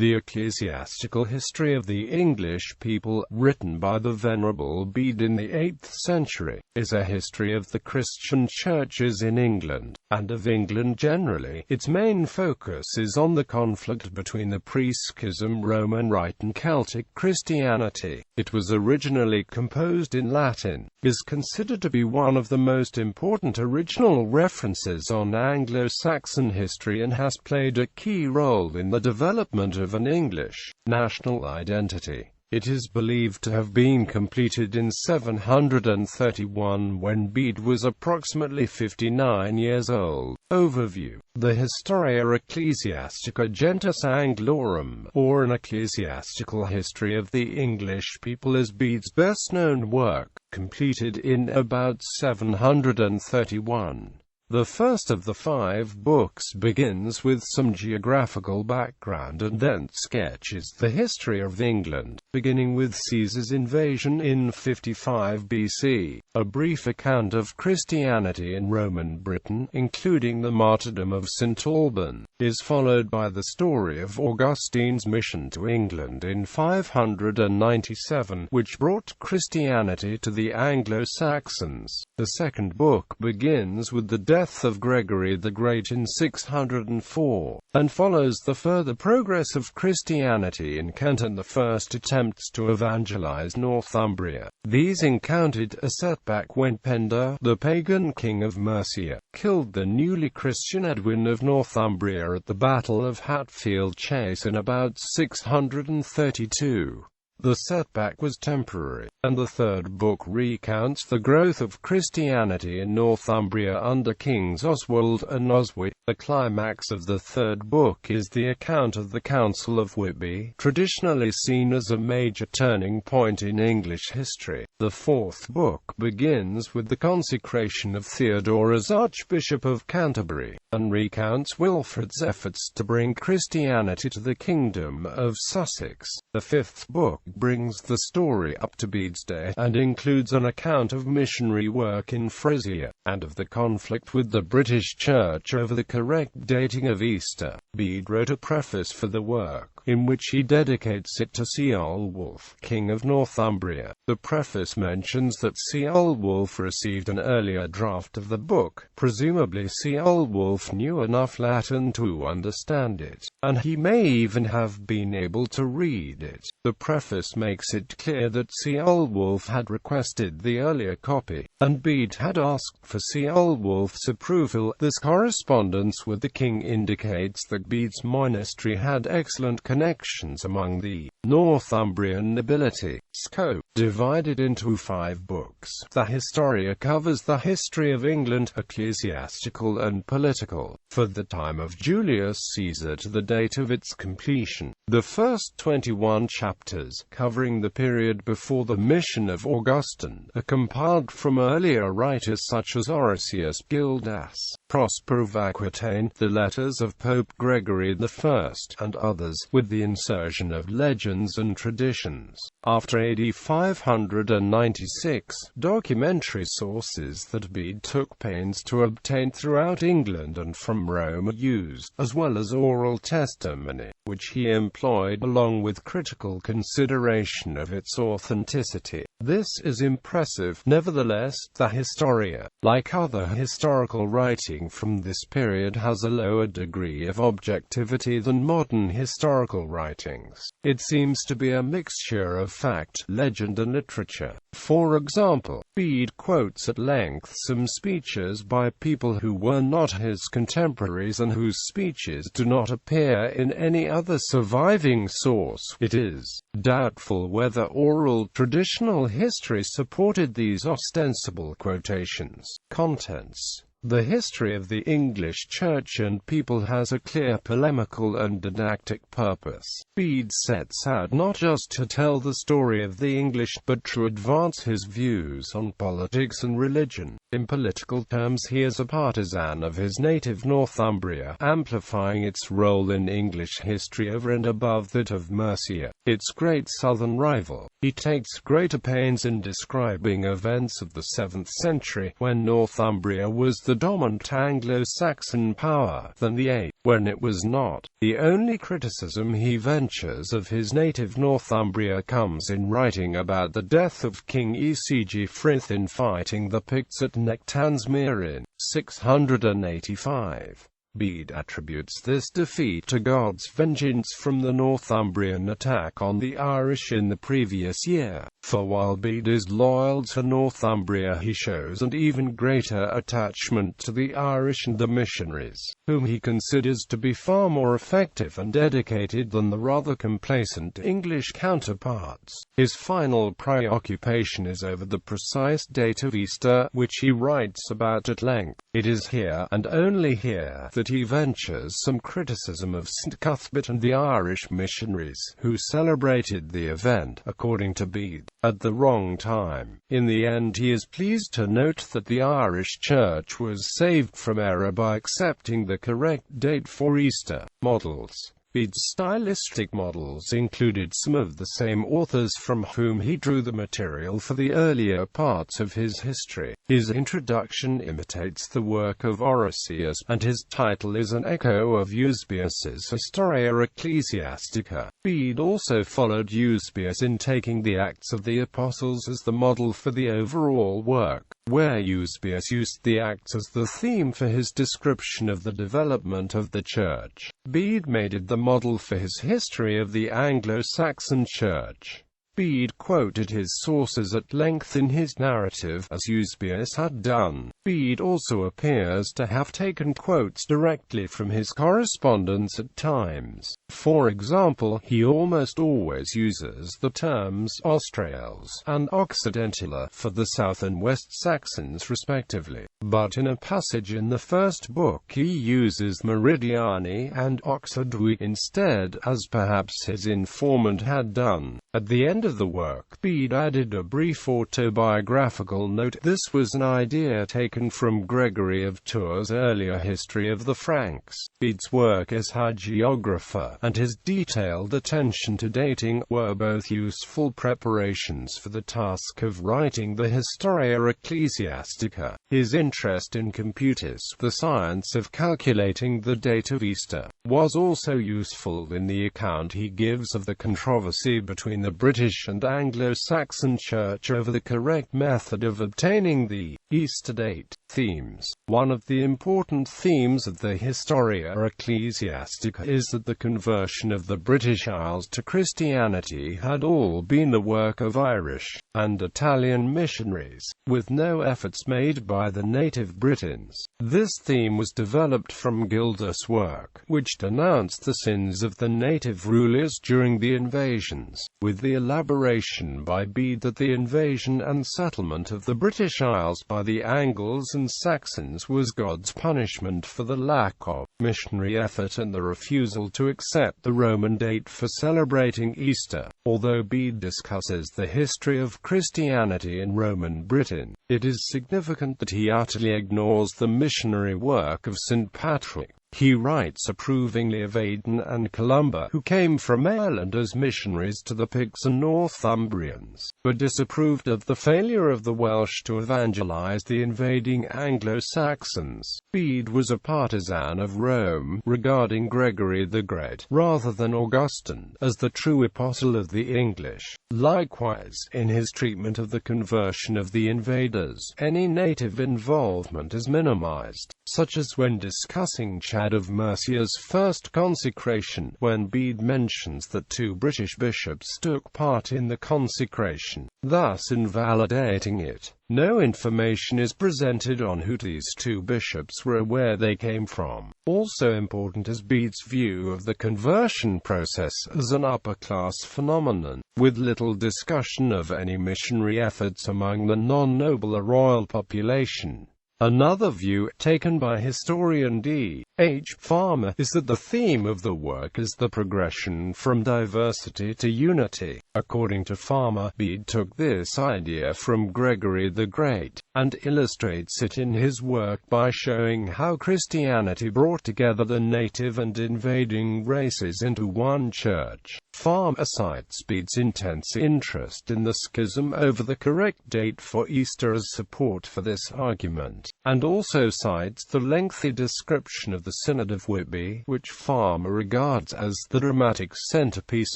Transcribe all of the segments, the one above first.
The Ecclesiastical History of the English People, written by the Venerable Bede in the 8th century, is a history of the Christian churches in England, and of England generally. Its main focus is on the conflict between the pre-Schism Roman Rite and Celtic Christianity. It was originally composed in Latin, is considered to be one of the most important original references on Anglo-Saxon history, and has played a key role in the development of an English national identity. It is believed to have been completed in 731 when Bede was approximately 59 years old. Overview: the Historia Ecclesiastica Gentis Anglorum, or an ecclesiastical history of the English people, is Bede's best-known work, completed in about 731. The first of the 5 books begins with some geographical background and then sketches the history of England, beginning with Caesar's invasion in 55 BC, a brief account of Christianity in Roman Britain, including the martyrdom of St. Alban, is followed by the story of Augustine's mission to England in 597, which brought Christianity to the Anglo-Saxons. The second book begins with the death of Gregory the Great in 604, and follows the further progress of Christianity in Kent and the first attempts to evangelize Northumbria. These encountered a setback when Penda, the pagan king of Mercia, killed the newly Christian Edwin of Northumbria at the Battle of Hatfield Chase in about 632. The setback was temporary, and the third book recounts the growth of Christianity in Northumbria under Kings Oswald and Oswy. The climax of the third book is the account of the Council of Whitby, traditionally seen as a major turning point in English history. The fourth book begins with the consecration of Theodore as Archbishop of Canterbury, and recounts Wilfrid's efforts to bring Christianity to the Kingdom of Sussex. The fifth book brings the story up to Bede's day, and includes an account of missionary work in Frisia, and of the conflict with the British Church over the correct dating of Easter. Bede wrote a preface for the work, in which he dedicates it to Ceolwulf, King of Northumbria. The preface mentions that Ceolwulf received an earlier draft of the book. Presumably Ceolwulf knew enough Latin to understand it, and he may even have been able to read it. The preface makes it clear that Ceolwulf had requested the earlier copy, and Bede had asked for Ceolwulf's approval. This correspondence with the king indicates that Bede's monastery had excellent connections among the Northumbrian nobility. Scope: divided into 5 books, the Historia covers the history of England, ecclesiastical and political, for the time of Julius Caesar to the date of its completion. The first 21 chapters, covering the period before the mission of Augustine, are compiled from earlier writers such as Orosius Gildas, Prosper of Aquitaine, the letters of Pope Gregory I, and others, with the insertion of legends and traditions. After AD 596, documentary sources that Bede took pains to obtain throughout England and from Rome are used, as well as oral testimony, which he employed along with critical consideration of its authenticity. This is impressive. Nevertheless, the Historia, like other historical writing from this period, has a lower degree of objectivity than modern historical writings. It seems to be a mixture of fact, legend and literature. For example, Bede quotes at length some speeches by people who were not his contemporaries and whose speeches do not appear in any other surviving source. It is doubtful whether oral traditional history supported these ostensible quotations. Contents: the history of the English Church and people has a clear polemical and didactic purpose. Bede sets out not just to tell the story of the English, but to advance his views on politics and religion. In political terms, he is a partisan of his native Northumbria, amplifying its role in English history over and above that of Mercia, its great southern rival. He takes greater pains in describing events of the 7th century, when Northumbria was the dominant Anglo-Saxon power, than the 8th, when it was not. The only criticism he ventures of his native Northumbria comes in writing about the death of King Ecgfrith in fighting the Picts at Nectansmere in 685. Bede attributes this defeat to God's vengeance from the Northumbrian attack on the Irish in the previous year. For while Bede is loyal to Northumbria, he shows an even greater attachment to the Irish and the missionaries, whom he considers to be far more effective and dedicated than the rather complacent English counterparts. His final preoccupation is over the precise date of Easter, which he writes about at length. It is here, and only here, that he ventures some criticism of St. Cuthbert and the Irish missionaries, who celebrated the event, according to Bede, at the wrong time. In the end, he is pleased to note that the Irish Church was saved from error by accepting the correct date for Easter. Models. Bede's stylistic models included some of the same authors from whom he drew the material for the earlier parts of his history. His introduction imitates the work of Orosius, and his title is an echo of Eusebius's Historia Ecclesiastica. Bede also followed Eusebius in taking the Acts of the Apostles as the model for the overall work, where Eusebius used the Acts as the theme for his description of the development of the Church. Bede made it the model for his history of the Anglo-Saxon Church. Bede quoted his sources at length in his narrative, as Eusebius had done. Bede also appears to have taken quotes directly from his correspondence at times. For example, he almost always uses the terms Australes and Occidentala for the South and West Saxons respectively, but in a passage in the first book he uses Meridiani and Occidui instead, as perhaps his informant had done. At the end of the work, Bede added a brief autobiographical note. This was an idea taken from Gregory of Tours' earlier history of the Franks. Bede's work as hagiographer, and his detailed attention to dating, were both useful preparations for the task of writing the Historia Ecclesiastica. His interest in computis, the science of calculating the date of Easter, was also useful in the account he gives of the controversy between the British and Anglo-Saxon Church over the correct method of obtaining the Easter date. Themes. One of the important themes of the Historia Ecclesiastica is that the conversion of the British Isles to Christianity had all been the work of Irish and Italian missionaries, with no efforts made by the native Britons. This theme was developed from Gildas' work, which denounced the sins of the native rulers during the invasions, with the elaboration by Bede that the invasion and settlement of the British Isles by the Angles and Saxons was God's punishment for the lack of missionary effort and the refusal to accept the Roman date for celebrating Easter. Although Bede discusses the history of Christianity in Roman Britain, it is significant that he utterly ignores the missionary work of St. Patrick. He writes approvingly of Aidan and Columba, who came from Ireland as missionaries to the Picts and Northumbrians, but disapproved of the failure of the Welsh to evangelize the invading Anglo-Saxons. Bede was a partisan of Rome, regarding Gregory the Great, rather than Augustine, as the true apostle of the English. Likewise, in his treatment of the conversion of the invaders, any native involvement is minimized, such as when discussing Chad of Mercia's first consecration, when Bede mentions that 2 British bishops took part in the consecration, thus invalidating it. No information is presented on who these 2 bishops were or where they came from. Also important is Bede's view of the conversion process as an upper-class phenomenon, with little discussion of any missionary efforts among the non-noble or royal population. Another view, taken by historian D.H. Farmer, is that the theme of the work is the progression from diversity to unity. According to Farmer, Bede took this idea from Gregory the Great, and illustrates it in his work by showing how Christianity brought together the native and invading races into one church. Farmer cites Bede's intense interest in the schism over the correct date for Easter as support for this argument, and also cites the lengthy description of the Synod of Whitby, which Farmer regards as the dramatic centerpiece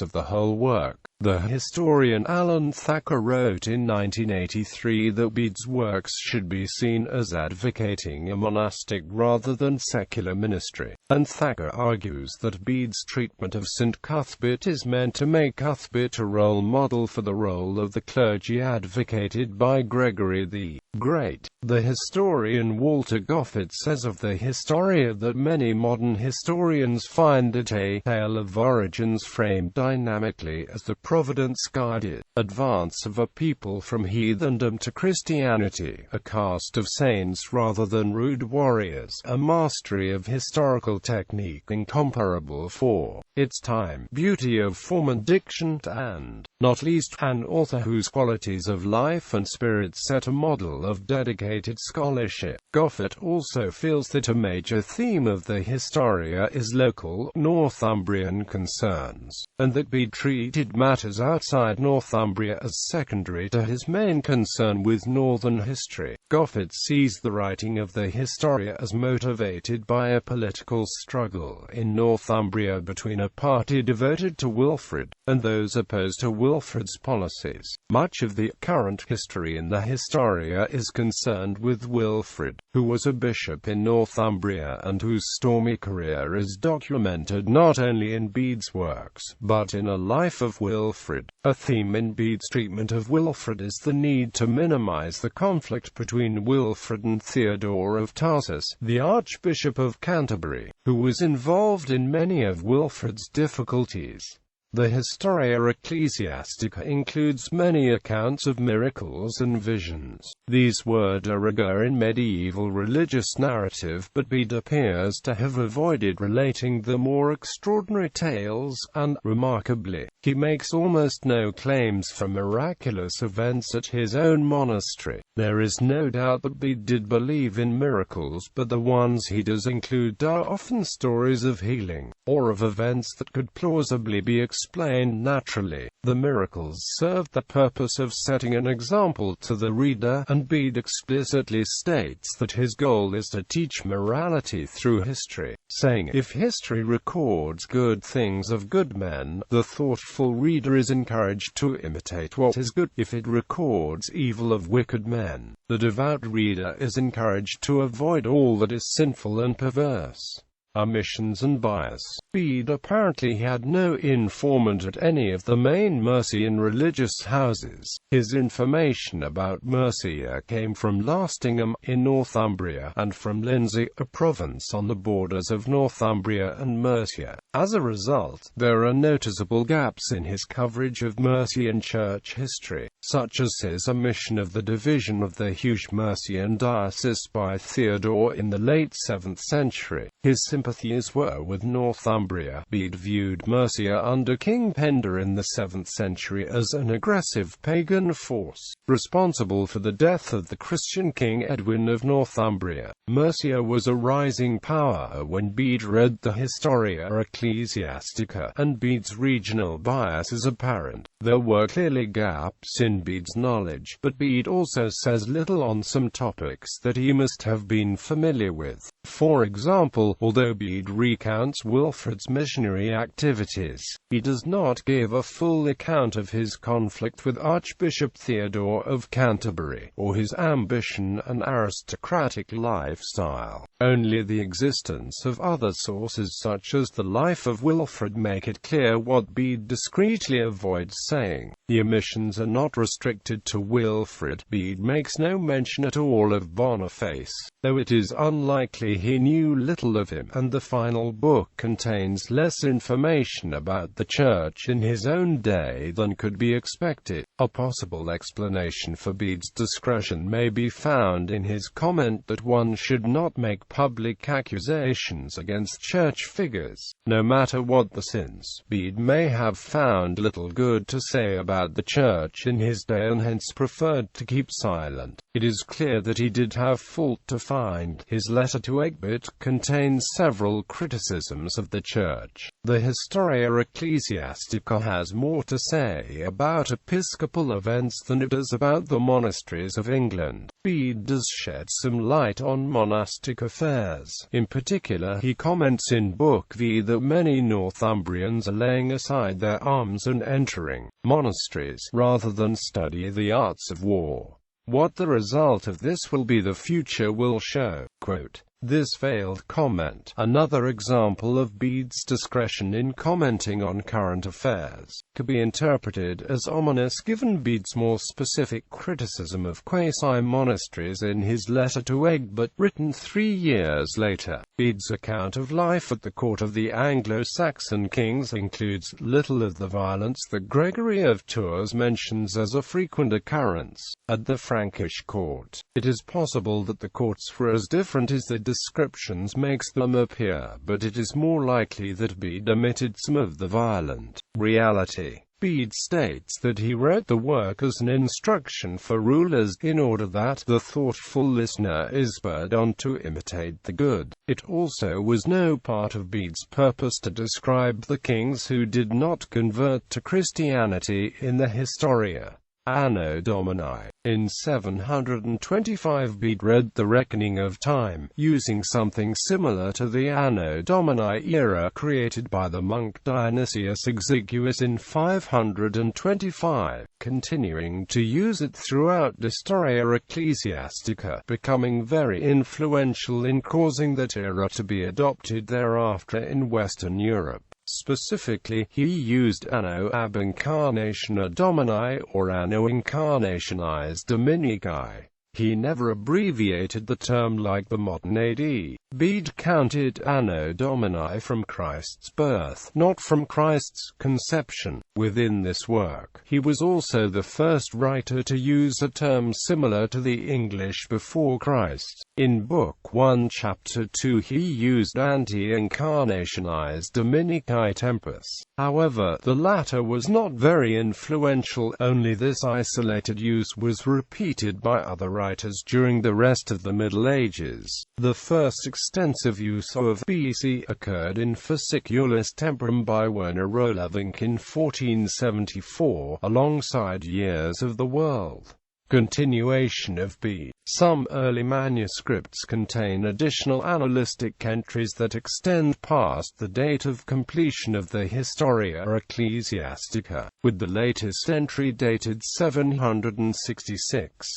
of the whole work. The historian Alan Thacker wrote in 1983 that Bede's works should be seen as advocating a monastic rather than secular ministry, and Thacker argues that Bede's treatment of St. Cuthbert is meant to make Cuthbert a role model for the role of the clergy advocated by Gregory the Great. The historian Walter Goffett says of the Historia that many modern historians find it a tale of origins framed dynamically as the providence-guided advance of a people from heathendom to Christianity, a caste of saints rather than rude warriors, a mastery of historical technique incomparable for its time, beauty of form and diction, and, not least, an author whose qualities of life and spirit set a model of dedicated scholarship. Goffett also feels that a major theme of the Historia is local, Northumbrian concerns, and that Bede treated matters outside Northumbria as secondary to his main concern with northern history. Goffett sees the writing of the Historia as motivated by a political struggle in Northumbria between a party devoted to Wilfrid and those opposed to Wilfrid's policies. Much of the current history in the Historia is concerned with Wilfrid, who was a bishop in Northumbria and whose stormy career is documented not only in Bede's works, but in a life of Wilfrid. A theme in Bede's treatment of Wilfrid is the need to minimize the conflict between Wilfrid and Theodore of Tarsus, the Archbishop of Canterbury, who was involved in many of Wilfrid's difficulties. The Historia Ecclesiastica includes many accounts of miracles and visions. These were de rigueur in medieval religious narrative, but Bede appears to have avoided relating the more extraordinary tales, and, remarkably, he makes almost no claims for miraculous events at his own monastery. There is no doubt that Bede did believe in miracles, but the ones he does include are often stories of healing, or of events that could plausibly be explained naturally. The miracles served the purpose of setting an example to the reader, and Bede explicitly states that his goal is to teach morality through history, saying, "If history records good things of good men, the thoughtful reader is encouraged to imitate what is good. If it records evil of wicked men, the devout reader is encouraged to avoid all that is sinful and perverse." Omissions and bias. Bede apparently had no informant at any of the main Mercian religious houses. His information about Mercia came from Lastingham, in Northumbria, and from Lindsey, a province on the borders of Northumbria and Mercia. As a result, there are noticeable gaps in his coverage of Mercian church history, such as his omission of the division of the huge Mercian diocese by Theodore in the late 7th century. His sympathies were with Northumbria. Bede viewed Mercia under King Penda in the 7th century as an aggressive pagan force, responsible for the death of the Christian King Edwin of Northumbria. Mercia was a rising power when Bede read the Historia Ecclesiastica, and Bede's regional bias is apparent. There were clearly gaps in Bede's knowledge, but Bede also says little on some topics that he must have been familiar with. For example, although Bede recounts Wilfrid's missionary activities, he does not give a full account of his conflict with Archbishop Theodore of Canterbury, or his ambition and aristocratic lifestyle. Only the existence of other sources such as the life of Wilfrid make it clear what Bede discreetly avoids saying. The omissions are not restricted to Wilfrid. Bede makes no mention at all of Boniface, though it is unlikely he knew little of him, and the final book contains less information about the Church in his own day than could be expected. A possible explanation for Bede's discretion may be found in his comment that one should not make public accusations against church figures, no matter what the sins. Bede may have found little good to say about the Church in his day and hence preferred to keep silent. It is clear that he did have fault to find. His letter to Egbert contains several criticisms of the Church. The Historia Ecclesiastica has more to say about episcopal events than it does about the monasteries of England. Bede does shed some light on monastic affairs. In particular, he comments in Book V that many Northumbrians are laying aside their arms and entering monasteries, rather than study the arts of war. What the result of this will be, the future will show. Quote, this veiled comment, another example of Bede's discretion in commenting on current affairs, could be interpreted as ominous given Bede's more specific criticism of quasi-monasteries in his letter to Egbert, written 3 years later. Bede's account of life at the court of the Anglo-Saxon kings includes little of the violence that Gregory of Tours mentions as a frequent occurrence at the Frankish court. It is possible that the courts were as different as the descriptions makes them appear, but it is more likely that Bede omitted some of the violent reality. Bede states that he wrote the work as an instruction for rulers, in order that the thoughtful listener is spurred on to imitate the good. It also was no part of Bede's purpose to describe the kings who did not convert to Christianity in the Historia. Anno Domini. In 725 Bede read The Reckoning of Time, using something similar to the Anno Domini era created by the monk Dionysius Exiguus in 525, continuing to use it throughout Historia Ecclesiastica, becoming very influential in causing that era to be adopted thereafter in Western Europe. Specifically, he used Anno ab Incarnatione Domini or Anno Incarnationis Dominici. He never abbreviated the term like the modern AD. Bede counted Anno Domini from Christ's birth, not from Christ's conception. Within this work, he was also the first writer to use a term similar to the English before Christ. In Book 1 Chapter 2 he used Anti Incarnationis Dominici Tempus. However, the latter was not very influential, only this isolated use was repeated by other writers during the rest of the Middle Ages. The first extensive use of BC occurred in Fasciculis Temporum by Werner Roelvink in 1474, alongside Years of the World. Continuation of Bede. Some early manuscripts contain additional annalistic entries that extend past the date of completion of the Historia Ecclesiastica, with the latest entry dated 766.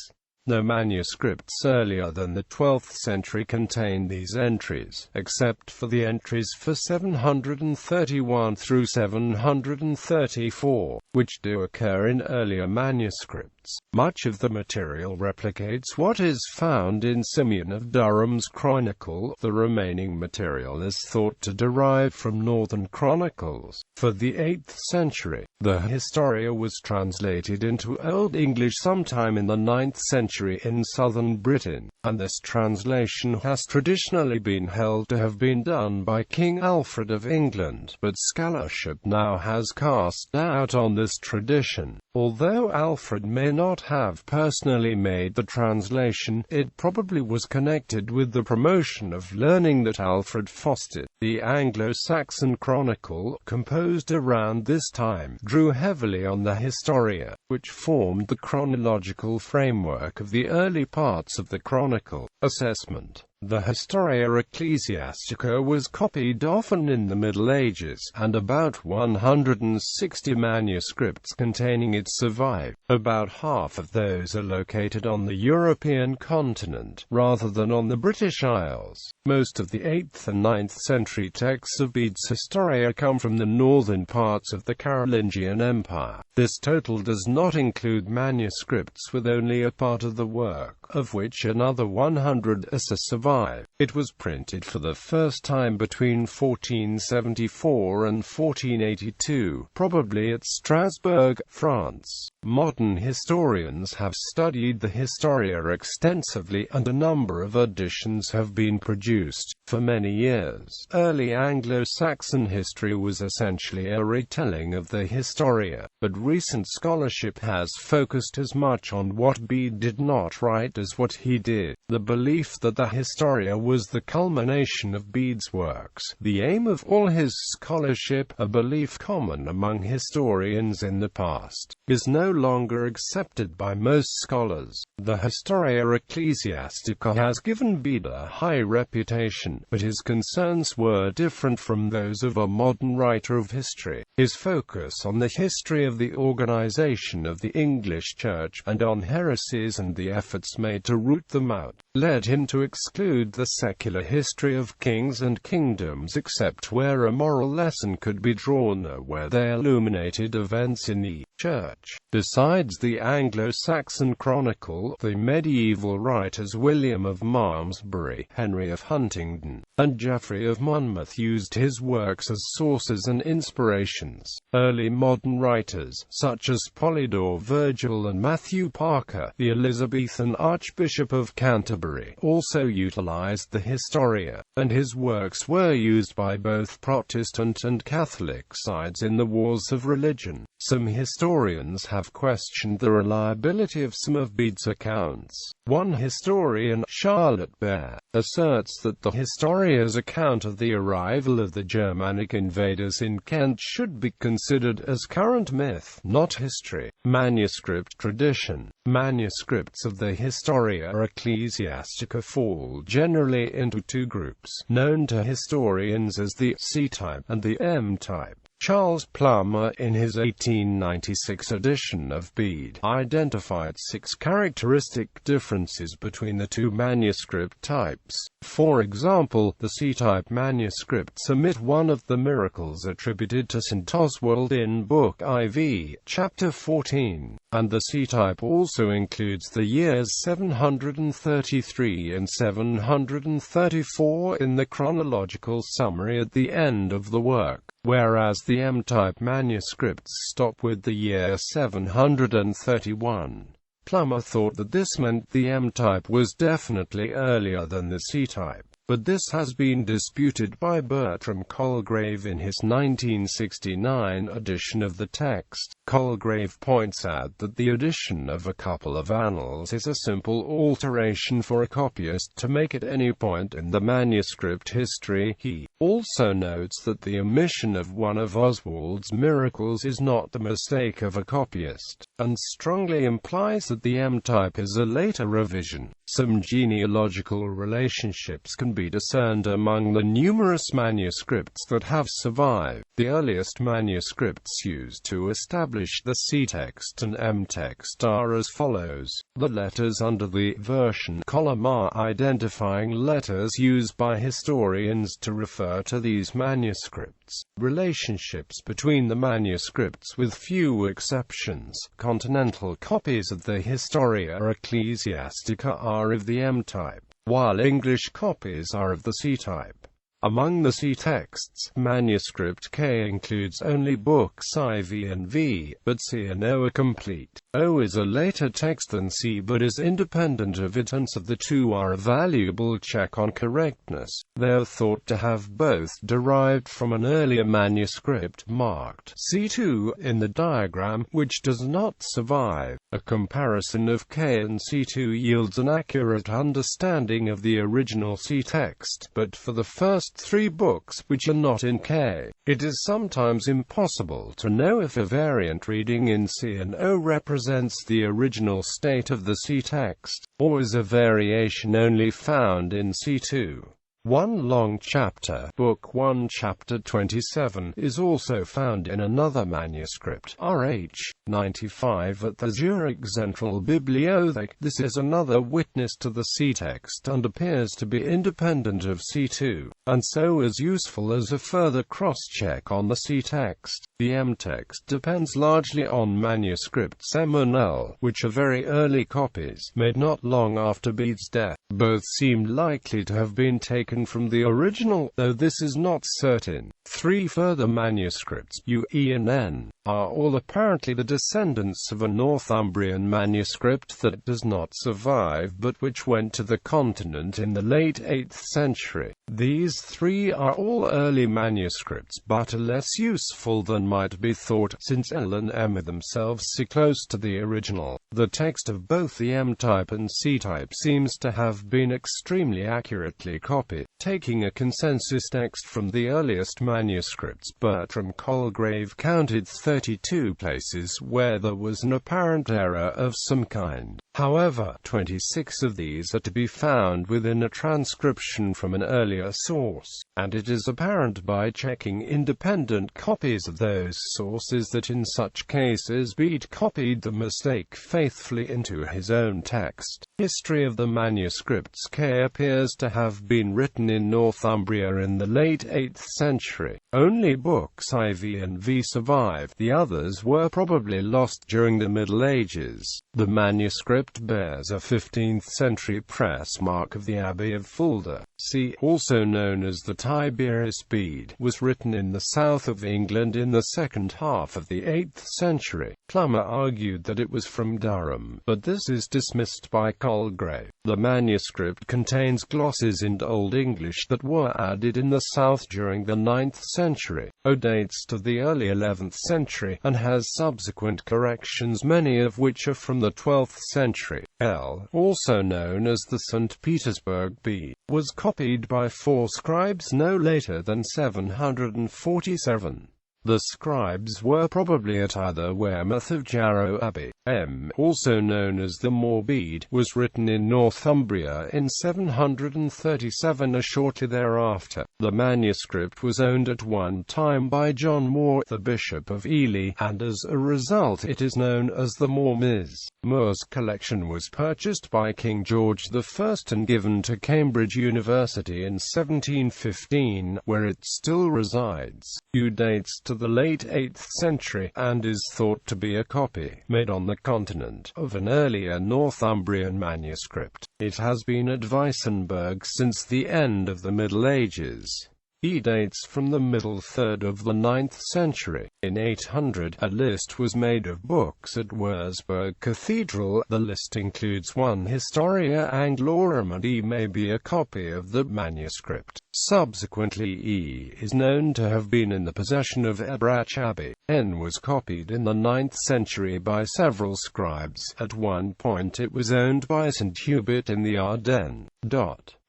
No manuscripts earlier than the 12th century contain these entries, except for the entries for 731 through 734, which do occur in earlier manuscripts. Much of the material replicates what is found in Simeon of Durham's Chronicle. The remaining material is thought to derive from Northern Chronicles. For the 8th century, the Historia was translated into Old English sometime in the 9th century in southern Britain, and this translation has traditionally been held to have been done by King Alfred of England, but scholarship now has cast doubt on this tradition. Although Alfred may not have personally made the translation, it probably was connected with the promotion of learning that Alfred fostered. The Anglo-Saxon Chronicle, composed around this time, drew heavily on the Historia, which formed the chronological framework of the early parts of the Chronicle. Assessment. The Historia Ecclesiastica was copied often in the Middle Ages, and about 160 manuscripts containing it survive. About half of those are located on the European continent, rather than on the British Isles. Most of the 8th and 9th century texts of Bede's Historia come from the northern parts of the Carolingian Empire. This total does not include manuscripts with only a part of the work, of which another 100 survive. It was printed for the first time between 1474 and 1482, probably at Strasbourg, France. Modern historians have studied the Historia extensively, and a number of editions have been produced. For many years, early Anglo-Saxon history was essentially a retelling of the Historia, but recent scholarship has focused as much on what Bede did not write as what he did. The belief that the Historia was the culmination of Bede's works, the aim of all his scholarship, a belief common among historians in the past, is no longer accepted by most scholars. The Historia Ecclesiastica has given Bede a high reputation, but his concerns were different from those of a modern writer of history. His focus on the history of the organization of the English Church, and on heresies and the efforts made to root them out, led him to exclude the secular history of kings and kingdoms except where a moral lesson could be drawn or where they illuminated events in the Church. Besides the Anglo-Saxon Chronicle, the medieval writers William of Malmesbury, Henry of Huntingdon, and Geoffrey of Monmouth used his works as sources and inspirations. Early modern writers, such as Polydore Virgil and Matthew Parker, the Elizabethan Archbishop of Canterbury, also utilized the Historia, and his works were used by both Protestant and Catholic sides in the wars of religion. Some historians have questioned the reliability of some of Bede's accounts. One historian, Charlotte Bear, asserts that the Historia's account of the arrival of the Germanic invaders in Kent should be considered as current myth, not history. Manuscript Tradition. Manuscripts of the Historia Ecclesiastica fall generally into two groups, known to historians as the C-type and the M-type. Charles Plummer, in his 1896 edition of Bede, identified 6 characteristic differences between the two manuscript types. For example, the C-type manuscripts omit one of the miracles attributed to St. Oswald in Book IV, Chapter 14, and the C-type also includes the years 733 and 734 in the chronological summary at the end of the work, whereas the M-type manuscripts stop with the year 731. Plummer thought that this meant the M-type was definitely earlier than the C-type, but this has been disputed by Bertram Colgrave in his 1969 edition of the text. Colgrave points out that the addition of a couple of annals is a simple alteration for a copyist to make at any point in the manuscript history. He also notes that the omission of one of Oswald's miracles is not the mistake of a copyist, and strongly implies that the M-type is a later revision. Some genealogical relationships can be discerned among the numerous manuscripts that have survived. The earliest manuscripts used to establish the C-text and M-text are as follows. The letters under the version column are identifying letters used by historians to refer to these manuscripts. Relationships between the manuscripts, with few exceptions. Continental copies of the Historia Ecclesiastica are of the M-type, while English copies are of the C-type. Among the C-texts, Manuscript K includes only books IV and V, but C and O are complete. O is a later text than C but is independent of it, and so the two are a valuable check on correctness. They are thought to have both derived from an earlier manuscript marked C2 in the diagram, which does not survive. A comparison of K and C2 yields an accurate understanding of the original C text, but for the first last 3 books, which are not in K. It is sometimes impossible to know if a variant reading in C and O represents the original state of the C text, or is a variation only found in C2. One long chapter, Book 1 Chapter 27, is also found in another manuscript, RH 95 at the Zurich Zentralbibliothek. This is another witness to the C text and appears to be independent of C2, and so is useful as a further cross-check on the C text. The M text depends largely on manuscripts M and L, which are very early copies, made not long after Bede's death. Both seem likely to have been taken from the original, though this is not certain. 3 further manuscripts, U, E and N, are all apparently the descendants of a Northumbrian manuscript that does not survive but which went to the continent in the late 8th century. These 3 are all early manuscripts, but are less useful than might be thought, since L and M are themselves so close to the original. The text of both the M-type and C-type seems to have been extremely accurately copied. Taking a consensus text from the earliest manuscripts, Bertram Colgrave counted 32 places where there was an apparent error of some kind. However, 26 of these are to be found within a transcription from an earlier source, and it is apparent by checking independent copies of those sources that in such cases Bede copied the mistake faithfully into his own text. History of the manuscripts K appears to have been written in Northumbria in the late 8th century. Only books IV and V survive. The others were probably lost during the Middle Ages. The manuscript bears a 15th century press mark of the Abbey of Fulda. C, also known as the Tiberius Bede, was written in the south of England in the second half of the 8th century. Plummer argued that it was from Durham, but this is dismissed by Colgrave. The manuscript contains glosses into Old English that were added in the south during the 9th century. O dates to the early 11th century, and has subsequent corrections, many of which are from the 12th century. L, also known as the St. Petersburg Bede, was copied by 4 scribes no later than 747. The scribes were probably at either Wearmouth of Jarrow Abbey. M, also known as the Moor Bede, was written in Northumbria in 737 or shortly thereafter. The manuscript was owned at one time by John Moore, the Bishop of Ely, and as a result it is known as the Moor Ms. Moore's collection was purchased by King George I and given to Cambridge University in 1715, where it still resides. U dates to the late 8th century, and is thought to be a copy, made on the continent, of an earlier Northumbrian manuscript. It has been at Weissenberg since the end of the Middle Ages. E dates from the middle third of the 9th century. In 800, a list was made of books at Wurzburg Cathedral. The list includes 1 Historia Anglorum, and E may be a copy of the manuscript. Subsequently, E is known to have been in the possession of Ebrach Abbey. N was copied in the 9th century by several scribes. At one point it was owned by St. Hubert in the Ardennes.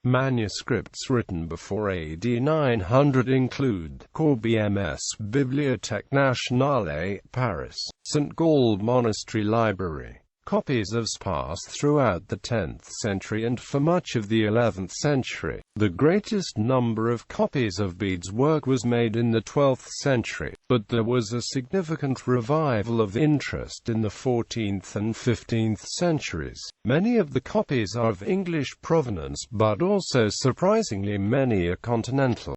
Manuscripts written before AD 900 include Corbières Bibliothèque Nationale, Paris, St. Gall Monastery Library. Copies of sparse throughout the 10th century and for much of the 11th century. The greatest number of copies of Bede's work was made in the 12th century, but there was a significant revival of interest in the 14th and 15th centuries. Many of the copies are of English provenance, but also surprisingly many are continental.